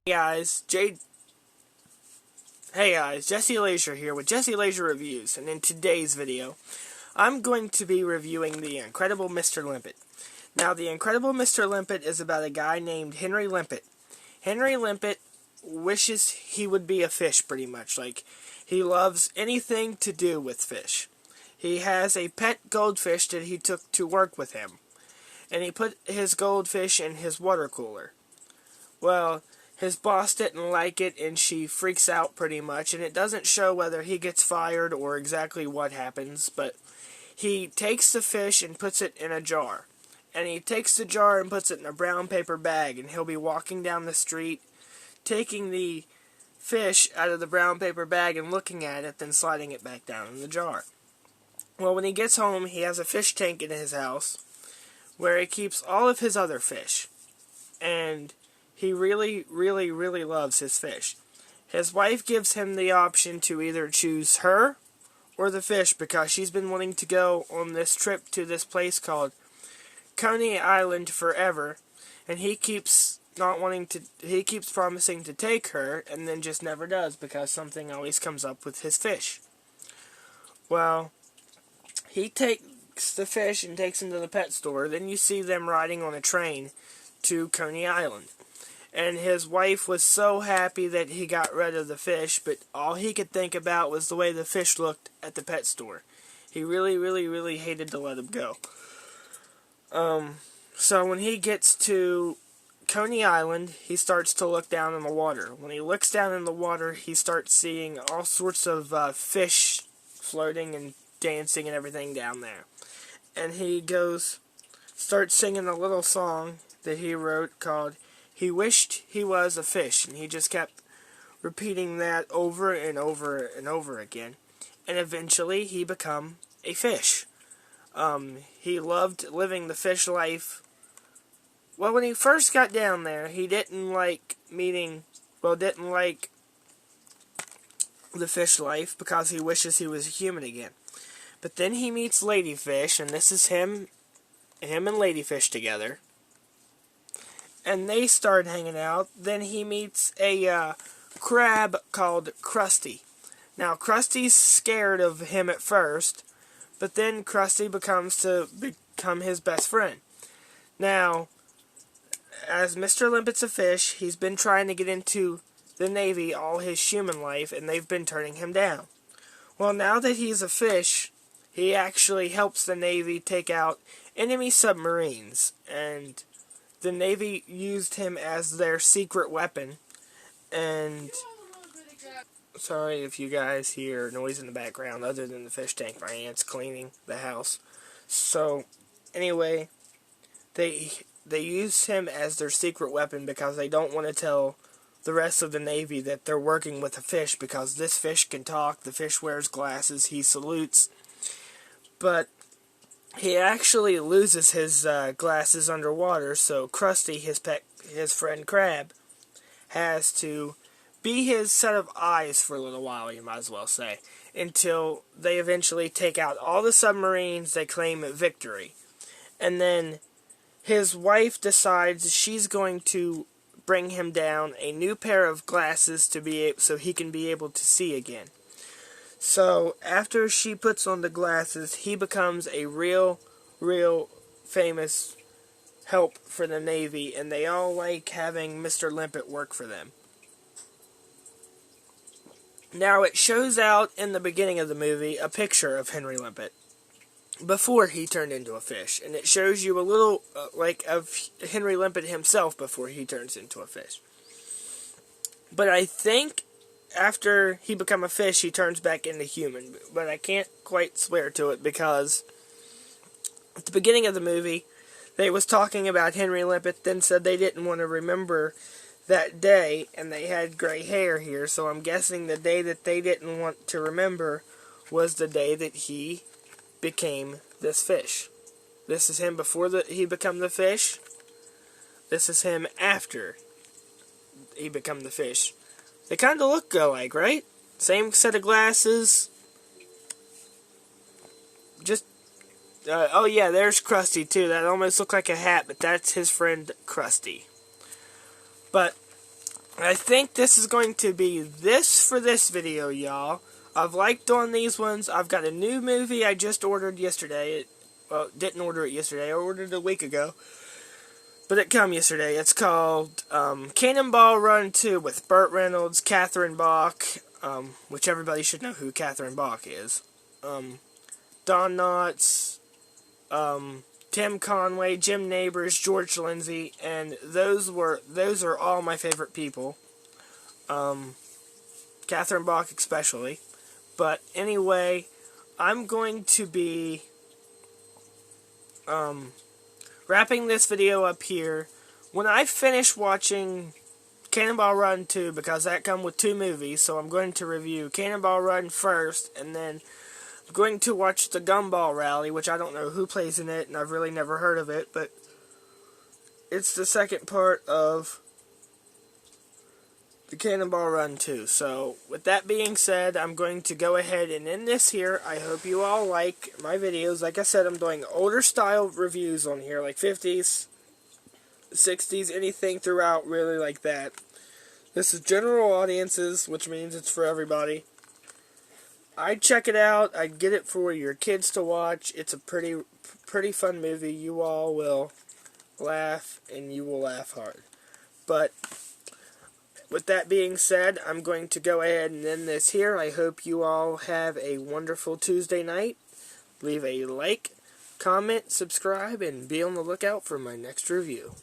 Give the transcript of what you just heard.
Hey guys, Jesse Leisure here with Jesse Leisure Reviews, and in today's video, I'm going to be reviewing The Incredible Mr. Limpet. Now, The Incredible Mr. Limpet is about a guy named Henry Limpet. Henry Limpet wishes he would be a fish, pretty much. Like, he loves anything to do with fish. He has a pet goldfish that he took to work with him, and he put his goldfish in his water cooler. Well, his boss didn't like it, and she freaks out pretty much, and it doesn't show whether he gets fired or exactly what happens, but he takes the fish and puts it in a jar. And he takes the jar and puts it in a brown paper bag, and he'll be walking down the street, taking the fish out of the brown paper bag and looking at it, then sliding it back down in the jar. Well, when he gets home, he has a fish tank in his house, where he keeps all of his other fish. And he really, really, really loves his fish. His wife gives him the option to either choose her or the fish, because she's been wanting to go on this trip to this place called Coney Island forever, and he keeps promising to take her, and then just never does, because something always comes up with his fish. Well, he takes the fish and takes him to the pet store. Then you see them riding on a train to Coney Island. And his wife was so happy that he got rid of the fish, but all he could think about was the way the fish looked at the pet store. He really, really, really hated to let him go. So when he gets to Coney Island, he starts to look down in the water. When he looks down in the water, he starts seeing all sorts of fish floating and dancing and everything down there. And he starts singing a little song that he wrote called "He Wished He Was a Fish," and he just kept repeating that over and over and over again. And eventually he became a fish. He loved living the fish life. Well, when he first got down there, he didn't like the fish life, because he wishes he was a human again. But then he meets Ladyfish, and this is him and Ladyfish together. And they start hanging out. Then he meets a crab called Krusty. Now, Krusty's scared of him at first, but then Krusty become his best friend. Now, as Mr. Limpet's a fish, he's been trying to get into the Navy all his human life, and they've been turning him down. Well, now that he's a fish, he actually helps the Navy take out enemy submarines, and the Navy used him as their secret weapon. And sorry if you guys hear noise in the background other than the fish tank. My aunt's cleaning the house. So anyway, they use him as their secret weapon because they don't want to tell the rest of the Navy that they're working with a fish, because this fish can talk. The fish wears glasses. He salutes. But he actually loses his glasses underwater, so Krusty, his friend Crab, has to be his set of eyes for a little while, you might as well say, until they eventually take out all the submarines. They claim victory. And then his wife decides she's going to bring him down a new pair of glasses so he can be able to see again. So, after she puts on the glasses, he becomes a real famous help for the Navy, and they all like having Mr. Limpet work for them. Now, it shows out in the beginning of the movie a picture of Henry Limpet before he turned into a fish, and it shows you a little, of Henry Limpet himself before he turns into a fish. But I think after he becomes a fish, he turns back into human. But I can't quite swear to it, because at the beginning of the movie, they was talking about Henry Limpet, then said they didn't want to remember that day, and they had gray hair here, so I'm guessing the day that they didn't want to remember was the day that he became this fish. This is him before he became the fish. This is him after he became the fish. They kind of look alike, right? Same set of glasses. Oh yeah, there's Krusty too. That almost looked like a hat, but that's his friend Krusty. But I think this is going to be this for this video, y'all. I've liked doing these ones. I've got a new movie I just ordered yesterday. Well, didn't order it yesterday. I ordered it a week ago. But it come yesterday. It's called Cannonball Run 2 with Burt Reynolds, Catherine Bach, which everybody should know who Catherine Bach is. Don Knotts, Tim Conway, Jim Nabors, George Lindsay, and those are all my favorite people. Catherine Bach especially. But anyway, I'm going to be wrapping this video up here. When I finish watching Cannonball Run 2, because that come with 2 movies, so I'm going to review Cannonball Run first, and then I'm going to watch the Gumball Rally, which I don't know who plays in it, and I've really never heard of it, but it's the second part of the Cannonball Run 2. So, with that being said, I'm going to go ahead and end this here. I hope you all like my videos. Like I said, I'm doing older style reviews on here, like 50s, 60s, anything throughout, really like that. This is general audiences, which means it's for everybody. I'd check it out. I'd get it for your kids to watch. It's a pretty fun movie. You all will laugh, and you will laugh hard. But with that being said, I'm going to go ahead and end this here. I hope you all have a wonderful Tuesday night. Leave a like, comment, subscribe, and be on the lookout for my next review.